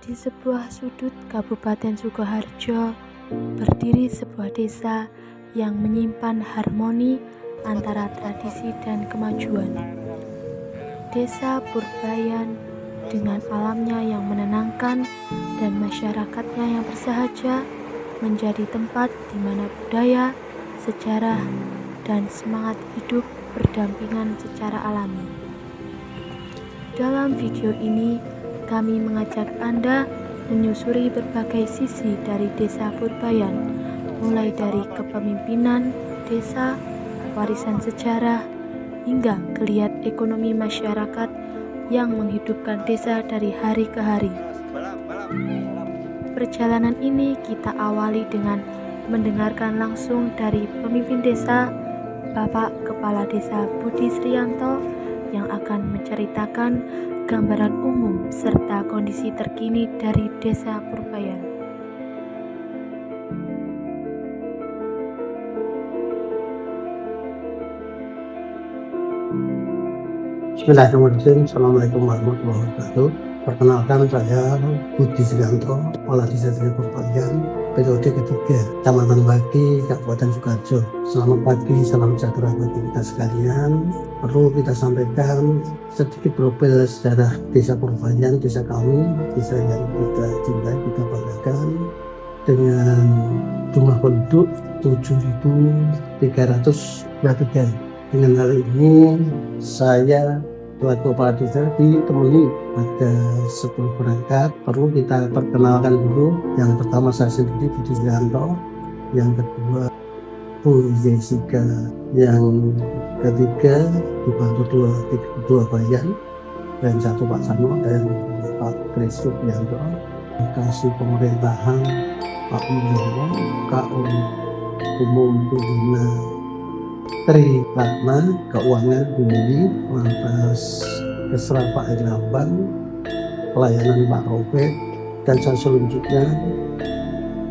Di sebuah sudut Kabupaten Sukoharjo, berdiri sebuah desa yang menyimpan harmoni antara tradisi dan kemajuan. Desa Purbayan dengan alamnya yang menenangkan dan masyarakatnya yang bersahaja menjadi tempat di mana budaya, sejarah, dan semangat hidup berdampingan secara alami. Dalam video ini, kami mengajak Anda menyusuri berbagai sisi dari Desa Purbayan, mulai dari kepemimpinan desa, warisan sejarah, hingga geliat ekonomi masyarakat yang menghidupkan desa dari hari ke hari. Perjalanan ini kita awali dengan mendengarkan langsung dari pemimpin desa, Bapak Kepala Desa Budi Srianto, yang akan menceritakan gambaran umum serta kondisi terkini dari Desa Purbayan. Bismillahirrahmanirrahim. Assalamualaikum warahmatullahi wabarakatuh. Perkenalkan, saya Budi Srianto, Kepala Desa Purbayan, periode ketiga, Kecamatan Bagi, Kabupaten Sukoharjo. Selamat pagi, salam sejahtera bagi kita sekalian. Perlu kita sampaikan sedikit profil sejarah Desa Purbayan, desa kami, desa yang kita cintai, kita banggakan, dengan jumlah penduduk 7.323. Dengan hal ini saya selaku kepala desa ditemani ada 10 perangkat. Perlu kita perkenalkan dulu. Yang pertama saya sendiri Budi Srianto, yang kedua Bu Jessica, yang ketiga dibantu dua bayan dan satu Pak Sano dan Pak Kris Subianto. Kasih pemerintahan Pak Mulyono, KU Umum Pembina Tri Ratna, Keuangan Bumi, lantas Kesra Pak Erlambang, pelayanan Pak Robert, dan selanjutnya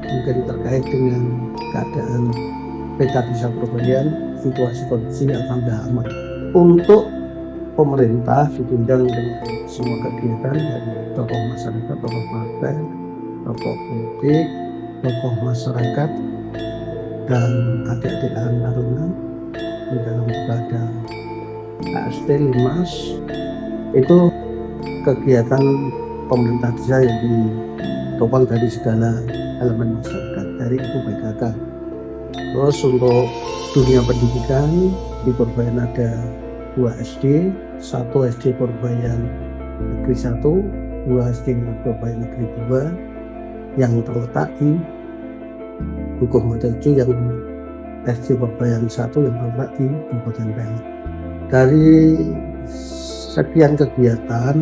mungkin terkait dengan keadaan peta Desa Purbayan, situasi kondisi yang tidak aman. Untuk pemerintah ditunjang dengan semua kegiatan dari tokoh masyarakat, tokoh partai, tokoh politik, tokoh masyarakat, dan adik-adik taruna di dalam ada AST Limas. Itu kegiatan pemerintah desa yang ditopang dari segala elemen masyarakat, dari Ibu PKK. Terus untuk dunia pendidikan di Purbayan ada 2 SD, 1 SD Purbayan Negeri 1, 2 SD Purbayan Negeri 2 yang terletak di Dukuh Motejo, yang SD Purbayan 1 yang terletak di Kabupaten Bali. Dari sekian kegiatan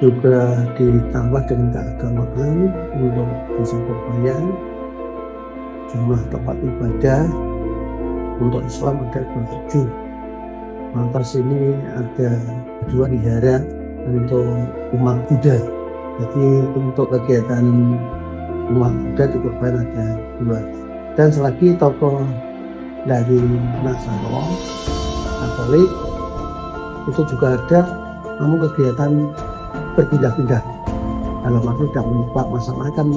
juga ditambah dengan keagamaan untuk Desa Purbayan. Jumlah tempat ibadah untuk Islam ada 27. Lantas ini ada 2 wihara untuk umat Buddha. Jadi untuk kegiatan umat Buddha di Purbayan ada 2. Dan selagi tokoh dari Nasrani, Katolik itu juga ada, namun kegiatan berpindah-pindah. Dalam arti tidak menimpa masalah, kan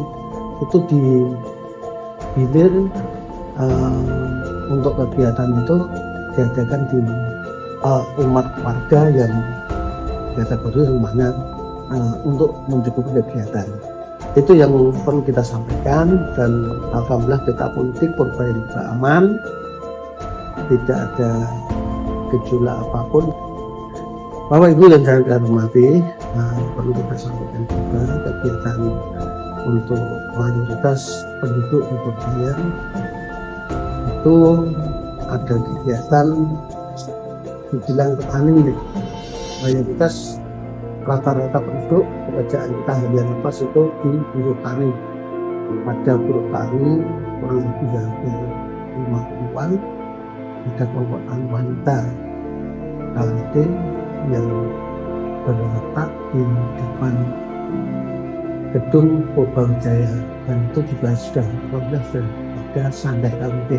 itu dihilir untuk kegiatan itu diadakan di umat warga yang kategori rumahnya untuk mencukupi kegiatan. Itu yang perlu kita sampaikan, dan alhamdulillah kita politik Purbayan juga aman, tidak ada gejolak apapun. Bapak Ibu yang saya hormati, perlu kita sampaikan juga kegiatan untuk mayoritas penduduk di Purbayan itu ada kegiatan dibilang petani. Mayoritas rata-rata penduduk pekerjaan kita harian lepas itu di buruh tani. Pada buruh tani kurang lebih hampir 50-an. Ada kelompok tani wanita KLT yang berletak di depan gedung Purbawijaya, dan itu juga sudah ada sandai KLT.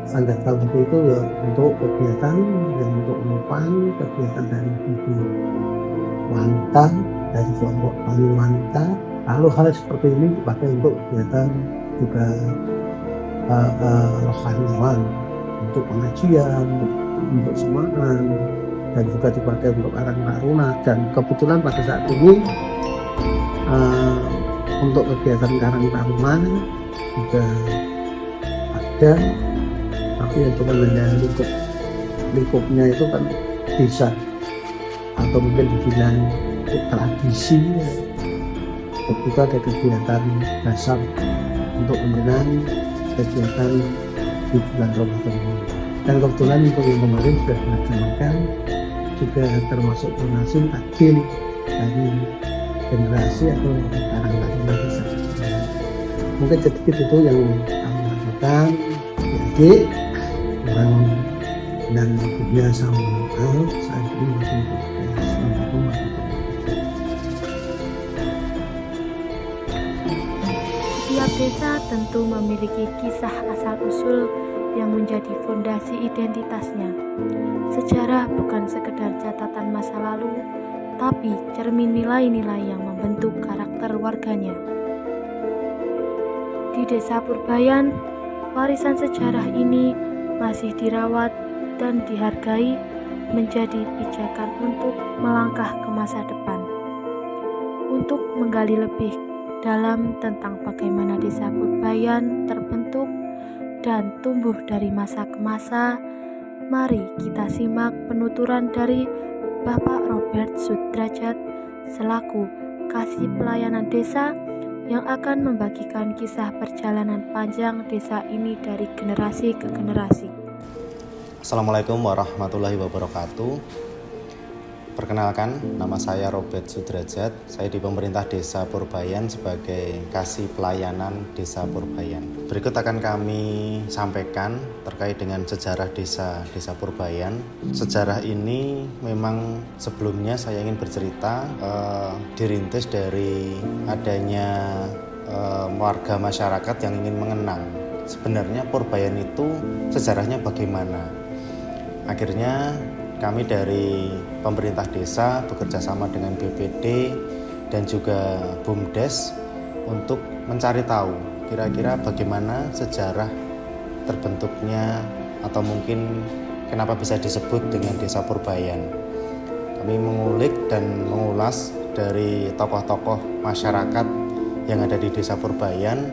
Sandai KLT itu ya untuk kegiatan yang untuk umpan, kegiatan dari ibu wanita dari kelompok tani wanita. Lalu hal seperti ini dipakai untuk kegiatan juga rohaniawan, untuk pengajian, untuk semangat, dan juga dipakai untuk karang taruna. Dan kebetulan pada saat ini untuk kegiatan karang taruna juga ada, tapi yang cuma hanya lingkupnya itu kan bisa, atau mungkin dibilang tradisi. Kita ada kegiatan dasar untuk mengenang kegiatan di bulan Ramadan ini. Dan kebetulan untuk yang kemarin sudah dilaksanakan juga termasuk donasi takjil dari generasi atau karang taruna desa. Mungkin sedikit itu yang kami lakukan. Jadi orang dan ibunya sama saat ini masih Assalamualaikum warahmatullahi wabarakatuh. Setiap desa tentu memiliki kisah asal-usul yang menjadi fondasi identitasnya. Sejarah bukan sekedar catatan masa lalu, tapi cermin nilai-nilai yang membentuk karakter warganya. Di Desa Purbayan, warisan sejarah ini masih dirawat dan dihargai menjadi pijakan untuk melangkah ke masa depan. Untuk menggali lebih dalam tentang bagaimana Desa Purbayan terbentuk dan tumbuh dari masa ke masa, mari kita simak penuturan dari Bapak Robert Sudrajat selaku Kasih Pelayanan Desa yang akan membagikan kisah perjalanan panjang desa ini dari generasi ke generasi. Assalamualaikum warahmatullahi wabarakatuh. Perkenalkan, nama saya Robert Sudrajat. Saya di pemerintah Desa Purbayan sebagai Kasih Pelayanan Desa Purbayan. Berikut akan kami sampaikan terkait dengan sejarah Desa Purbayan. Sejarah ini memang sebelumnya saya ingin bercerita dirintis dari adanya warga masyarakat yang ingin mengenang sebenarnya Purbayan itu sejarahnya bagaimana. Akhirnya kami dari pemerintah desa bekerja sama dengan BPD dan juga BUMDes untuk mencari tahu kira-kira bagaimana sejarah terbentuknya atau mungkin kenapa bisa disebut dengan Desa Purbayan. Kami mengulik dan mengulas dari tokoh-tokoh masyarakat yang ada di Desa Purbayan,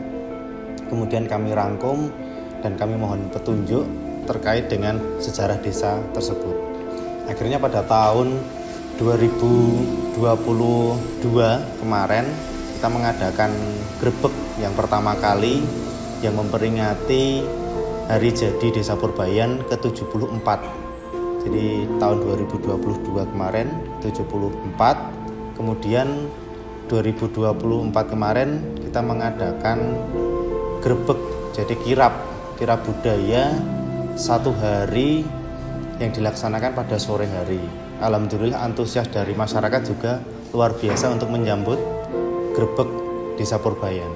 kemudian kami rangkum dan kami mohon petunjuk terkait dengan sejarah desa tersebut. Akhirnya pada tahun 2022 kemarin kita mengadakan grebek yang pertama kali yang memperingati hari jadi Desa Purbayan ke-74. Jadi tahun 2022 kemarin 74, kemudian 2024 kemarin kita mengadakan grebek, jadi kirab budaya satu hari yang dilaksanakan pada sore hari. Alhamdulillah antusias dari masyarakat juga luar biasa untuk menyambut grebek Desa Purbayan.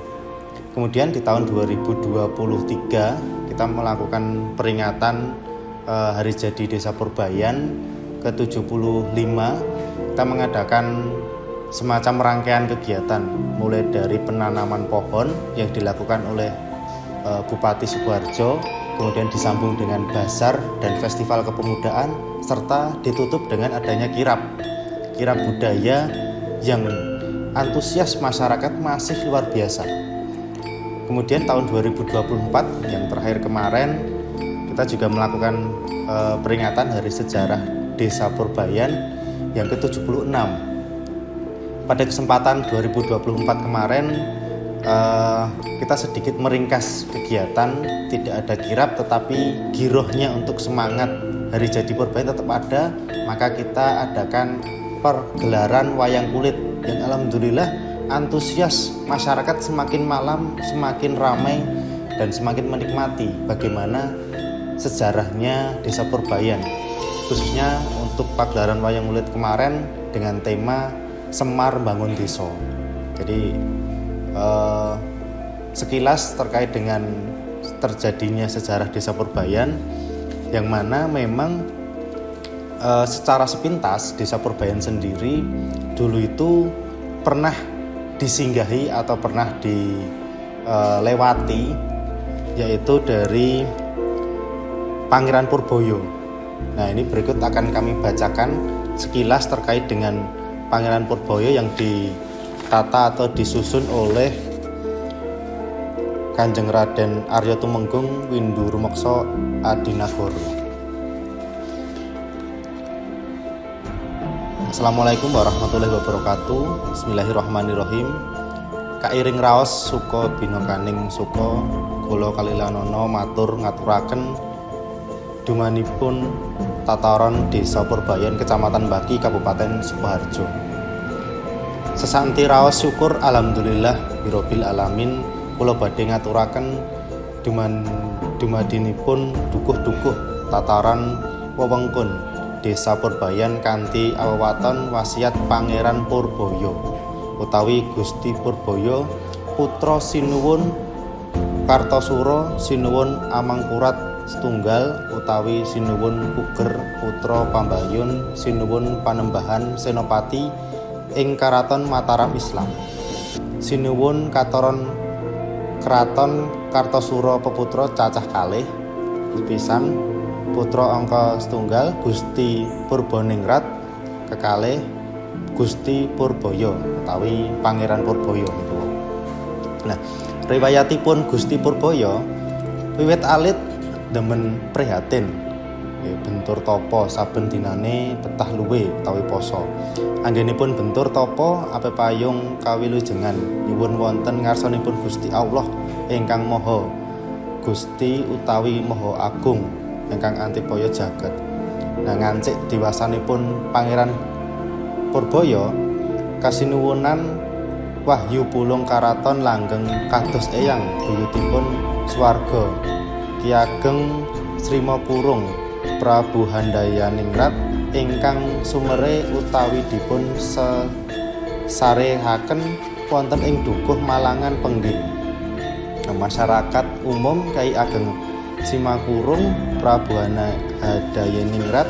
Kemudian di tahun 2023 kita melakukan peringatan hari jadi Desa Purbayan ke-75. Kita mengadakan semacam rangkaian kegiatan mulai dari penanaman pohon yang dilakukan oleh Bupati Sukoharjo, kemudian disambung dengan bazar dan festival kepemudaan, serta ditutup dengan adanya kirab budaya yang antusias masyarakat masih luar biasa. Kemudian tahun 2024 yang terakhir kemarin kita juga melakukan peringatan Hari Sejarah Desa Purbayan yang ke-76. Pada kesempatan 2024 kemarin kita sedikit meringkas kegiatan, tidak ada kirab tetapi girohnya untuk semangat hari jadi Purbayan tetap ada, maka kita adakan pergelaran wayang kulit yang alhamdulillah antusias masyarakat semakin malam semakin ramai dan semakin menikmati bagaimana sejarahnya Desa Purbayan, khususnya untuk pagelaran wayang kulit kemarin dengan tema Semar Bangun Desa. Jadi sekilas terkait dengan terjadinya sejarah Desa Purbayan, yang mana memang secara sepintas Desa Purbayan sendiri dulu itu pernah disinggahi atau pernah dilewati, yaitu dari Pangeran Purboyo. Nah, ini berikut akan kami bacakan sekilas terkait dengan Pangeran Purboyo yang ditata atau disusun oleh Kanjeng Raden Arya Tumenggung Windu Rumeksa Adinagara. Assalamualaikum warahmatullahi wabarakatuh. Bismillahirrahmanirrahim. Kairing raos suka binokaning suka kula kalilanana matur ngaturaken dumanipun tataran Desa Purbayan Kecamatan Baki Kabupaten Sukoharjo. Sesanti raos syukur alhamdulillah birobbil alamin kula badhe ngaturaken dumadinipun dukuh-dukuh tataran wewengkon Desa Purbayan kanthi awewaton wasiat Pangeran Purboyo utawi Gusti Purboyo putra sinuwun Kartosuro sinuwun Amangkurat setunggal utawi sinuwun Puger putra Pambayun sinuwun Panembahan Senopati ing Karaton Mataram Islam. Sinuwun Katoron Kraton Kartosuro peputra cacah kalih pisan putra angka setunggal Gusti Purbaningrat kekalih Gusti Purboyo utawi Pangeran Purboyo niku. Nah, riwayatipun Gusti Purboyo wiwit alit demen prihatin bentur topo saben dinane petah luwe utawi poso. Anggenipun bentur topo ape payung kawilujengan nyuwun wonten ngarsanipun Gusti Allah ingkang Maha Gusti utawi Maha Agung ingkang antipaya jagat. Nah, ngancik diwasanipun Pangeran Purboyo kasinuwunan wahyu pulung karaton langgeng kados eyang buyutipun swarga Ki Ageng Srimapurung Prabu Handayaningrat ingkang sumere utawi dipun sarehaken wonten ing dukuh Malangan Pengging. Masyarakat umum Kyai Ageng Simakurung Prabu Handayaningrat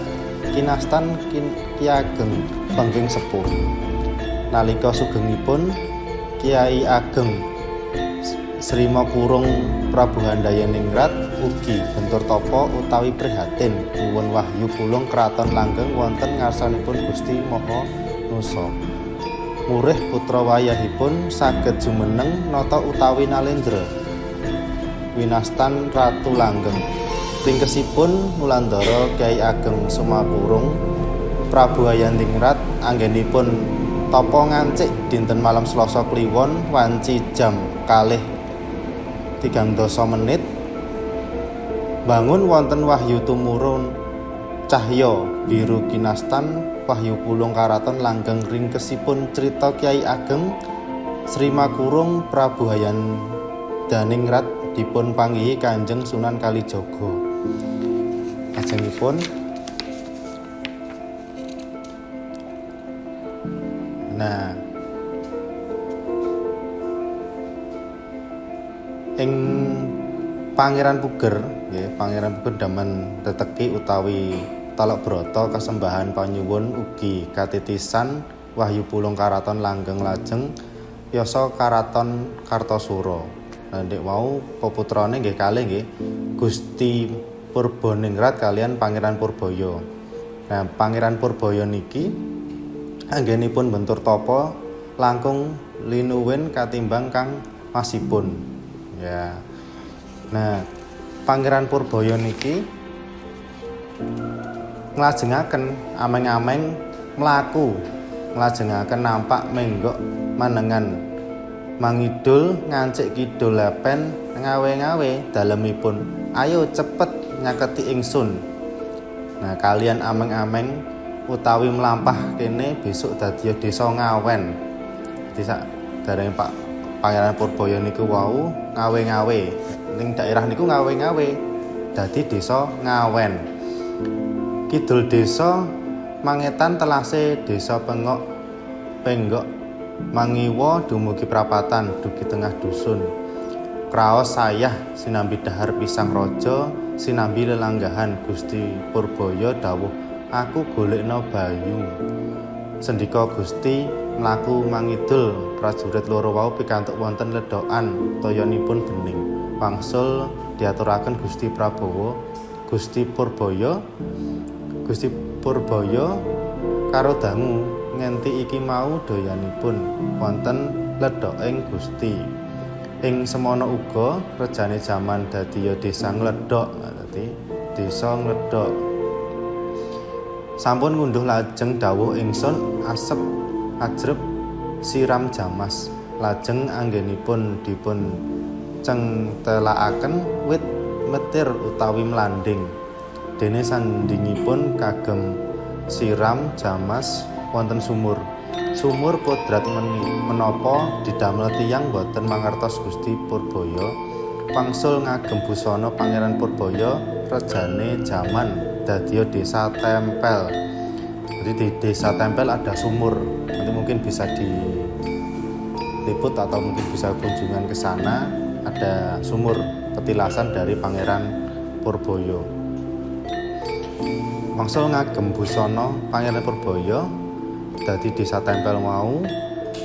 kinastan Ki Ageng Pengging sepuh. Nalika sugengipun Kyai Ageng Srimapurung Prabu Handayaningrat ugi bentur topo utawi prihatin nyuwun wahyu pulung kraton langgeng wonten ngarsanipun Gusti Maha Nusa. Murih putra wayahipun saged jumeneng nata utawi Nalendra winastan Ratu Langgeng. Ringkesipun Wulandara Kyai Ageng Srimapurung Prabu Handayaningrat anggenipun topo ngancik dinten malam Selasa kliwon wanci jam 3:30 menit bangun wonten wahyu tumurun cahya biru kinastan wahyu pulung karaton langgeng ringkesipun crita Kyai Ageng Srimapurung Prabu Handayaningrat dipun panggihi Kanjeng Sunan Kalijaga. Lajengipun ing Pangeran Puger nggih, Pangeran Puger damen teteki utawi talok brata kasembahan panyuwun ugi katitisan wahyu pulung karaton langgeng lajeng yasa Karaton Kartosuro. Nah, ndek wau peputrane nggih kalih nggih Gusti Purbaningrat kalian Pangeran Purboyo. Nah, Pangeran Purboyo niki anggenipun bentur tapa langkung linuwin katimbang kang masipun. Ya. Nah, Pangeran Purboyo niki nglajengaken ameng-ameng mlaku, nglajengaken nampak menggok manengan mangidul ngancik kidul lepen ngawe-ngawe dalemipun ayo cepet nyaketi ingsun. Nah, kalian ameng-ameng utawi melampah kene besok dadi desa Ngawen. Desa dareng Pak Pangeran Purboyo niku wau ngawe-ngawe. Ning daerah niku ngawe-ngawe dadi desa Ngawen. Kidul desa mangetan telase desa Penggok mangiwa dumugi prapatan dugi tengah dusun. Kraos sayah sinambi dahar pisang raja sinambi lelanggahan Gusti Purboyo dawuh aku golekno bayu. Sendika Gusti mlaku mangidul prajurit loro wau pikantuk wonten ledhokan toyanipun bening. Wangsul diaturaken Gusti Prabowo, Gusti Purbaya karo dangu ngenti iki mau doyanipun wonten ledhoking Gusti. Ing semono uga rejane jaman dadiya desa ngledhok, dadi desa ngledhok. Sampun ngunduh lajeng dawuh ingsun asep ajrep siram jamas. Lajeng anggenipun dipun cengtelakaken wit metir utawi mlanding. Dene sandingipun kagem siram jamas wonten sumur. Sumur kodrat menapa didamel tiyang boten mangertos Gusti Purbaya. Wangsul ngagem busana Pangeran Purbaya rejane jaman dadiya desa tempel. Jadi di desa tempel ada sumur. Nanti mungkin bisa diliput atau mungkin bisa kunjungan ke sana. Ada sumur petilasan dari Pangeran Purbaya. Wangsul ngagem busana Pangeran Purbaya dadi desa tempel mau,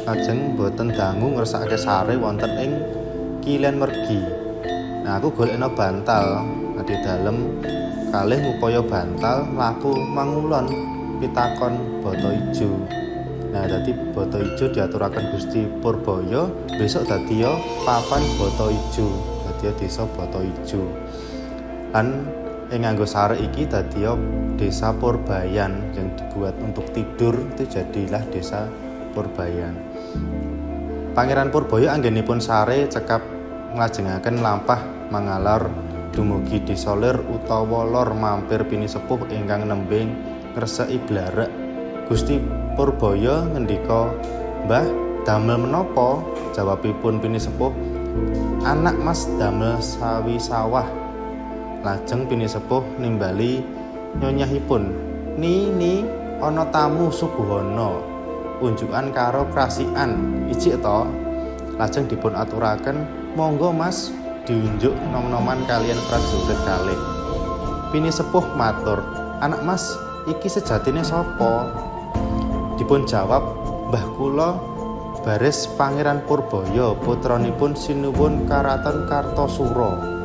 lajeng boten dangu ngersakake sare wonten ing Kilen Mergi. Nah, aku golekno bantal di dalem kalih ngupaya bantal laku mangulon pitakon Bata Ijo. Nah, dadi Bata Ijo diaturaken Gusti Purbaya besok dadiya papan Bata Ijo, dadiya desa Bata Ijo. Lan ing nganggo sare iki dadiya desa Purbayan yang dibuat untuk tidur, itu jadilah desa Purbayan. Pangeran Purbaya anggenipun sare cekap nglajengaken lampah mangalor dumugi desa lir utawa lor mampir pinisepuh ingkang nembing ngreseki blarek. Gusti Purbaya ngendika, "Mbah, damel menapa?" Jawabipun pinisepuh, "Anak Mas damel sawi sawah." Lajeng pinisepuh nimbali nyonyahipun, "Ni ana tamu suguhana unjukan karo krasikan ijik to." Lajeng dipun aturaken, "Monggo Mas, diunjuk nom-noman kalian prajurit kalih." Pinisepuh matur, "Anak Mas, iki sejatine sapa?" Dipun jawab, "Mbah kula baris Pangeran Purbaya, putranipun sinuwun Karaton Kartosura.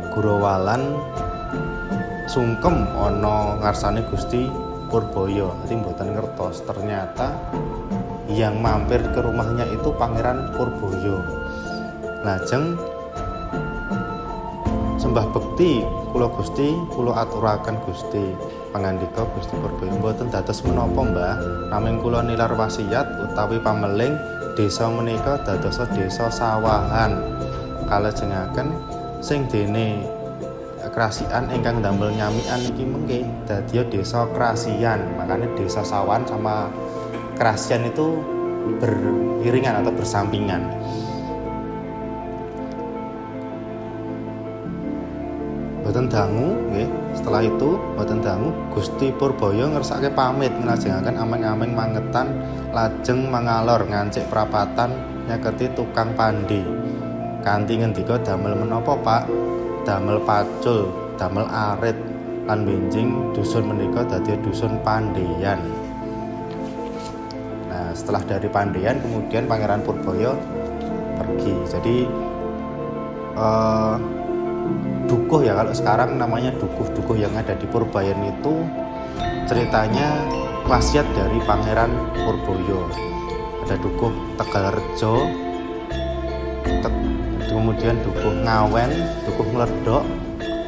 Gurawalan sungkem ana ngarsane Gusti Purbaya." Jadi mboten ngertos ternyata yang mampir ke rumahnya itu Pangeran Purbaya. Lajeng sembah bekti kula Gusti, kula aturaken Gusti. Pangandika Gusti Purbaya, "Mboten dados menapa Mbah, namung kula nilar wasiat utawi pameling desa menika dadosa desa sawahan. Kalajengaken sing dene kerasian ingkang damel nyamikan iki mengke dadiya desa kerasian." Makanya desa sawan sama kerasian itu beriringan atau bersampingan. Boten dangu nggih. Setelah itu boten dangu Gusti Purbaya ngersake pamit nglajengaken ameng-ameng mangetan lajeng mangalor ngancik prapatan nyeketi tukang pandi. Kanthi ngendika, "Damel menapa, Pak?" "Damel pacul, damel arit lan benjing dusun menika dadi dusun Pandheyan." Nah, setelah dari Pandheyan kemudian Pangeran Purbaya pergi. Jadi dukuh ya, kalau sekarang namanya dukuh yang ada di Purbayan itu ceritanya wasiat dari Pangeran Purbaya. Ada dukuh Tegalrejo, kemudian dukuh Ngawen, dukuh Ngledhok,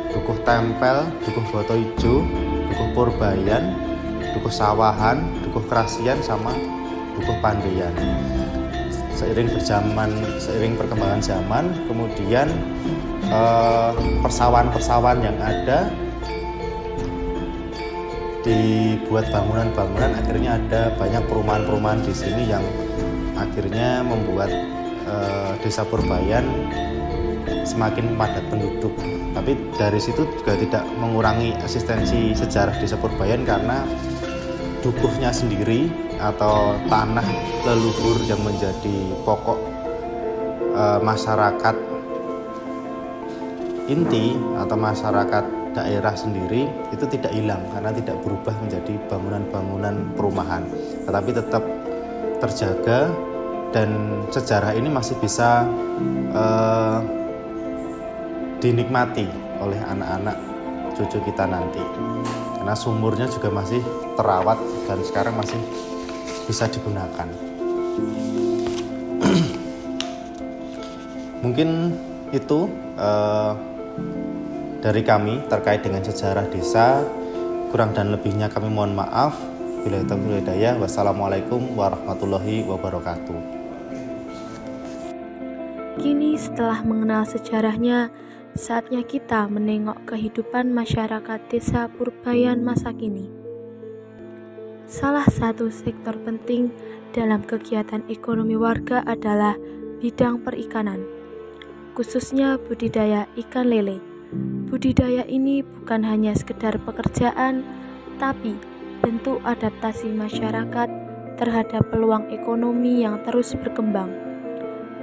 dukuh Tempel, dukuh Bata Ijo, dukuh Purbayan, dukuh Sawahan, dukuh Krasian, sama dukuh Pandheyan. Seiring perkembangan zaman, kemudian persawahan-persawahan yang ada dibuat bangunan-bangunan, akhirnya ada banyak perumahan-perumahan di sini yang akhirnya membuat desa Purbayan semakin padat penduduk. Tapi dari situ juga tidak mengurangi eksistensi sejarah desa Purbayan, karena dukuhnya sendiri atau tanah leluhur yang menjadi pokok masyarakat inti atau masyarakat daerah sendiri itu tidak hilang karena tidak berubah menjadi bangunan-bangunan perumahan, tetapi tetap terjaga dan sejarah ini masih bisa dinikmati oleh anak-anak cucu kita nanti, karena sumurnya juga masih terawat dan sekarang masih bisa digunakan. Mungkin itu dari kami terkait dengan sejarah desa. Kurang dan lebihnya kami mohon maaf. Billahi taufiq wal hidayah. Wassalamualaikum warahmatullahi wabarakatuh. Kini setelah mengenal sejarahnya, saatnya kita menengok kehidupan masyarakat desa Purbayan masa kini. Salah satu sektor penting dalam kegiatan ekonomi warga adalah bidang perikanan, khususnya budidaya ikan lele. Budidaya ini bukan hanya sekedar pekerjaan, tapi bentuk adaptasi masyarakat terhadap peluang ekonomi yang terus berkembang.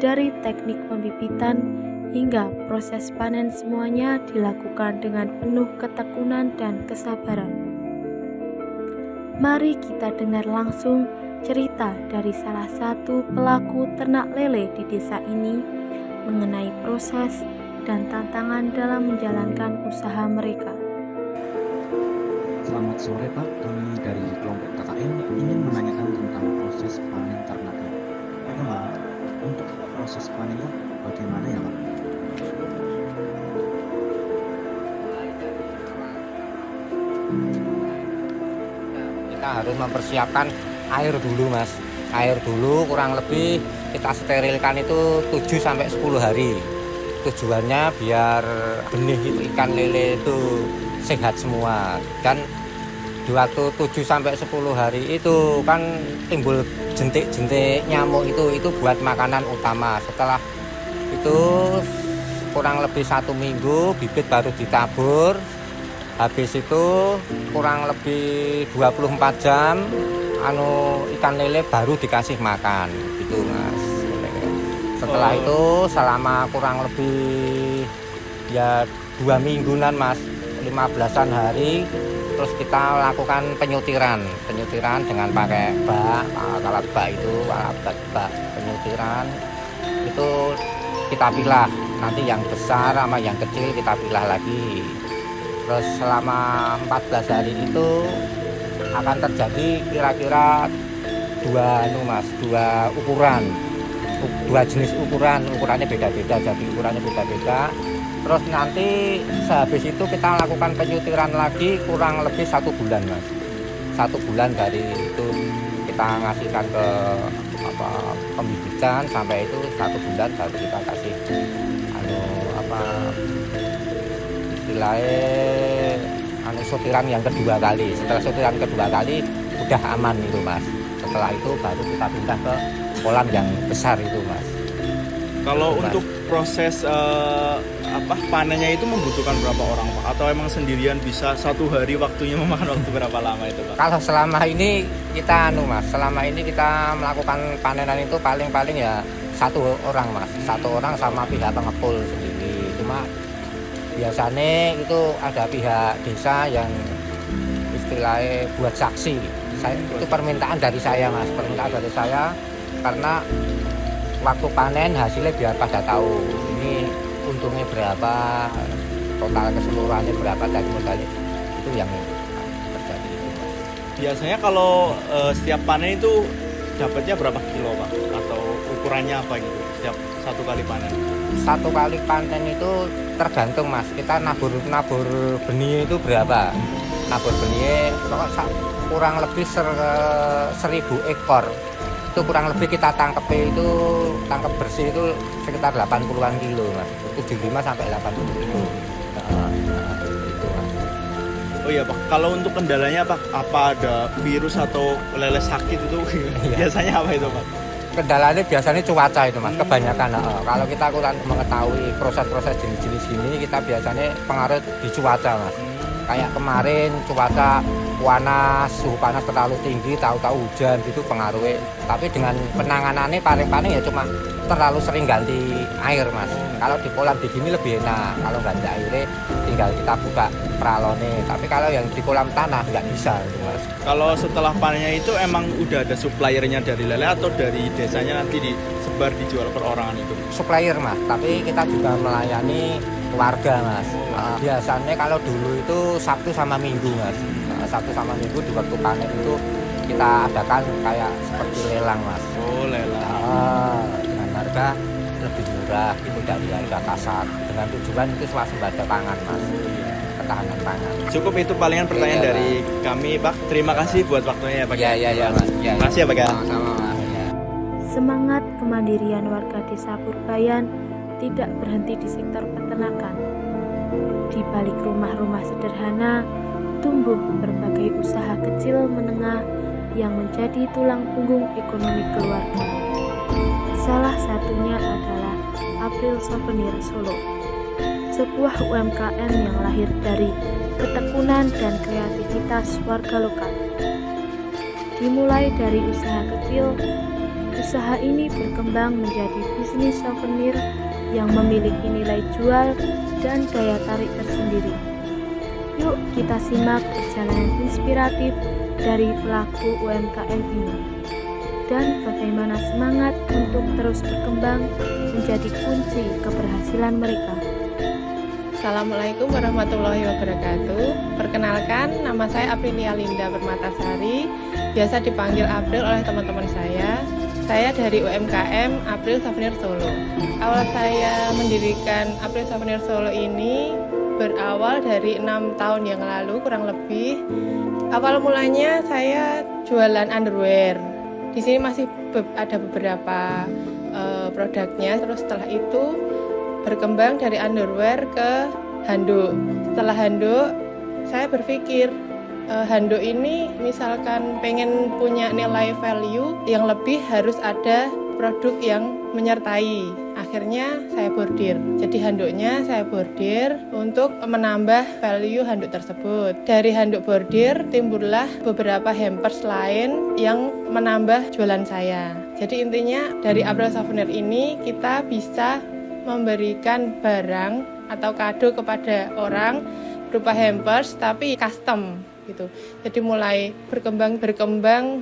Dari teknik pembibitan hingga proses panen, semuanya dilakukan dengan penuh ketekunan dan kesabaran. Mari kita dengar langsung cerita dari salah satu pelaku ternak lele di desa ini mengenai proses dan tantangan dalam menjalankan usaha mereka. Selamat sore Pak, kami dari kelompok KKN ingin menanyakan tentang proses panen ternak. Bagaimana untuk proses panennya bagaimana ya Pak? Kita harus mempersiapkan air dulu Mas. Air dulu kurang lebih kita sterilkan itu 7-10 hari. Tujuannya biar benih itu ikan lele itu sehat semua, dan di waktu 7-10 hari itu kan timbul jentik-jentik nyamuk itu buat makanan utama. Setelah itu kurang lebih 1 minggu bibit baru ditabur, habis itu kurang lebih 24 jam ikan lele baru dikasih makan gitu Mas. Setelah itu selama kurang lebih ya 2 mingguan Mas, 15-an hari, terus kita lakukan penyutiran dengan pakai bak, alat bak itu, alat bak penyutiran itu kita pilah, nanti yang besar sama yang kecil kita pilah lagi. Terus selama 14 hari itu akan terjadi kira-kira dua ukuran, dua jenis ukurannya beda-beda, jadi ukurannya beda-beda. Terus nanti sehabis itu kita lakukan penyutiran lagi kurang lebih 1 bulan Mas. 1 bulan dari itu kita ngasihkan ke pembibitan sampai itu 1 bulan baru kita kasih istilahnya sutiran yang kedua kali. Setelah sutiran kedua kali udah aman itu Mas. Setelah itu baru kita pindah ke kolam yang besar itu Mas. Kalau itu, Mas. untuk proses panennya itu membutuhkan berapa orang Pak? Atau emang sendirian bisa 1 hari waktunya memakan waktu berapa lama itu Pak? Kalau selama ini kita Mas, selama ini kita melakukan panenan itu paling ya 1 orang Mas, 1 orang sama pihak pengepul sendiri. Cuma biasanya itu ada pihak desa yang istilahnya buat saksi. Itu permintaan dari saya Mas, permintaan dari saya karena waktu panen hasilnya biar pada tahu ini untungnya berapa, total keseluruhannya berapa dari modalnya, itu yang terjadi itu Pak. Biasanya kalau setiap panen itu dapatnya berapa kilo Pak? Atau ukurannya apa gitu setiap 1 kali panen? 1 kali panen itu tergantung Mas, kita nabur benih itu berapa, nabur benih kurang lebih 1000 ekor. Itu kurang lebih kita tangkap bersih itu sekitar 80-an kilo Mas, 75 sampai 80 kilo. Itu Mas. Oh iya Pak, kalau untuk kendalanya Pak, apa ada virus atau lele sakit itu biasanya apa itu Pak? Kendalanya biasanya cuaca itu Mas, kebanyakan. Kalau kita kurang mengetahui proses-proses jenis-jenis ini, kita biasanya pengaruh di cuaca Mas. Kayak kemarin cuaca suhu panas terlalu tinggi, tahu-tahu hujan gitu pengaruhnya. Tapi dengan penanganannya paling-paling ya cuma terlalu sering ganti air mas. Kalau di kolam begini lebih enak, kalau ganti airnya tinggal kita buka peralonnya. Tapi kalau yang di kolam tanah nggak bisa gitu mas. Kalau setelah panennya itu emang udah ada suppliernya dari lele atau dari desanya nanti disebar dijual perorangan itu? Supplier mas, tapi kita juga melayani warga mas. Biasanya kalau dulu itu Sabtu sama Minggu mas. Sabtu sama Minggu di waktu panen itu kita adakan kayak seperti lelang mas. Oh lelang. Dengan harga lebih murah gitu dari harga pasar. Dengan tujuan itu swasembada pangan mas. Ketahanan pangan. Cukup itu palingan pertanyaan Iya, dari kami Pak. Terima kasih buat waktunya ya Pak. Iya mas. Terima kasih ya Pak. Sama-sama mas. Ya. Semangat kemandirian warga desa Purbayan tidak berhenti di sektor peternakan. Di balik rumah-rumah sederhana, tumbuh berbagai usaha kecil menengah yang menjadi tulang punggung ekonomi keluarga. Salah satunya adalah April Souvenir Solo, sebuah UMKM yang lahir dari ketekunan dan kreativitas warga lokal. Dimulai dari usaha kecil, usaha ini berkembang menjadi bisnis souvenir yang memiliki nilai jual dan daya tarik tersendiri. Yuk kita simak perjalanan inspiratif dari pelaku UMKM ini dan bagaimana semangat untuk terus berkembang menjadi kunci keberhasilan mereka. Assalamualaikum warahmatullahi wabarakatuh. Perkenalkan, nama saya Aprilia Linda Permatasari, biasa dipanggil April oleh teman-teman saya. Saya dari UMKM April Souvenir Solo. Awal saya mendirikan April Souvenir Solo ini berawal dari 6 tahun yang lalu kurang lebih. Awal mulanya saya jualan underwear. Di sini masih ada beberapa produknya. Terus setelah itu berkembang dari underwear ke handuk. Setelah handuk, saya berpikir handuk ini misalkan pengen punya nilai value yang lebih, harus ada produk yang menyertai. Akhirnya saya bordir. Jadi handuknya saya bordir untuk menambah value handuk tersebut. Dari handuk bordir timbullah beberapa hampers lain yang menambah jualan saya. Jadi intinya dari April Souvenir ini kita bisa memberikan barang atau kado kepada orang berupa hampers tapi custom gitu. Jadi mulai berkembang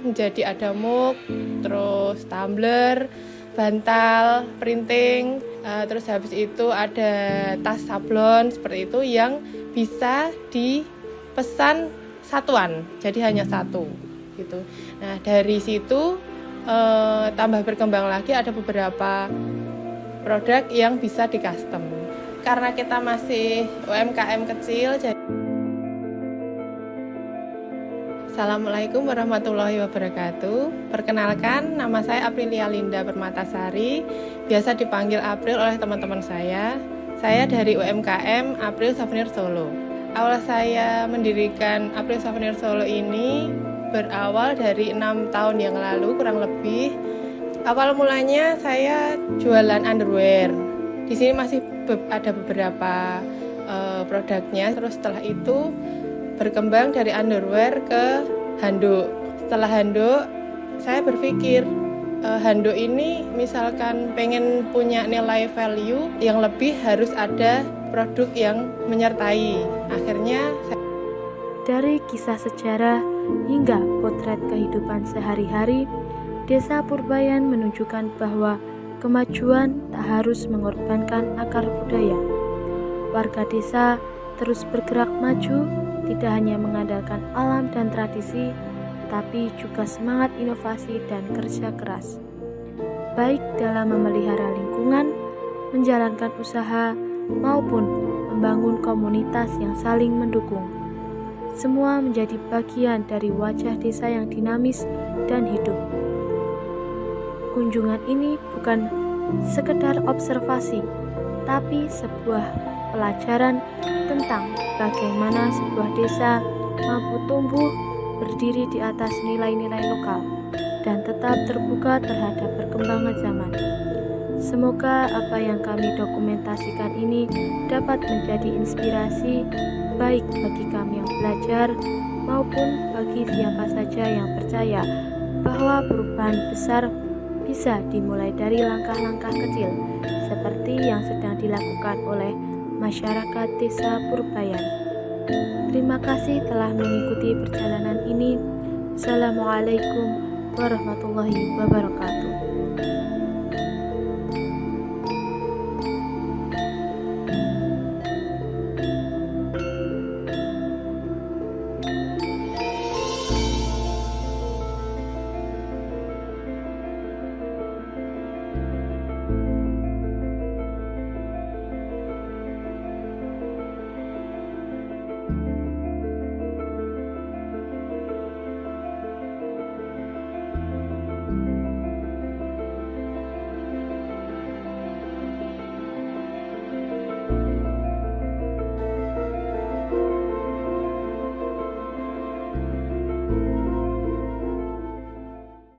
menjadi ada mug, terus tumbler, bantal, printing, terus habis itu ada tas sablon seperti itu yang bisa dipesan satuan, jadi hanya satu gitu. Nah dari situ tambah berkembang lagi, ada beberapa produk yang bisa di custom. Karena kita masih UMKM kecil, jadi Assalamualaikum warahmatullahi wabarakatuh. Perkenalkan, nama saya Aprilia Linda Permatasari, biasa dipanggil April oleh teman-teman saya. Saya dari UMKM April Souvenir Solo. Awal saya mendirikan April Souvenir Solo ini berawal dari 6 tahun yang lalu kurang lebih. Awal mulanya saya jualan underwear. Di sini masih ada beberapa produknya. Terus setelah itu berkembang dari underwear ke handuk. Setelah handuk, saya berpikir handuk ini misalkan pengen punya nilai value yang lebih, harus ada produk yang menyertai. Akhirnya dari kisah sejarah hingga potret kehidupan sehari-hari, Desa Purbayan menunjukkan bahwa kemajuan tak harus mengorbankan akar budaya. Warga desa terus bergerak maju, tidak hanya mengandalkan alam dan tradisi, tapi juga semangat inovasi dan kerja keras. Baik dalam memelihara lingkungan, menjalankan usaha, maupun membangun komunitas yang saling mendukung. Semua menjadi bagian dari wajah desa yang dinamis dan hidup. Kunjungan ini bukan sekedar observasi, tapi sebuah pelajaran tentang bagaimana sebuah desa mampu tumbuh berdiri di atas nilai-nilai lokal dan tetap terbuka terhadap perkembangan zaman. Semoga apa yang kami dokumentasikan ini dapat menjadi inspirasi baik bagi kami yang belajar maupun bagi siapa saja yang percaya bahwa perubahan besar bisa dimulai dari langkah-langkah kecil seperti yang sedang dilakukan oleh masyarakat Desa Purbayan. Terima kasih telah mengikuti perjalanan ini. Assalamualaikum warahmatullahi wabarakatuh.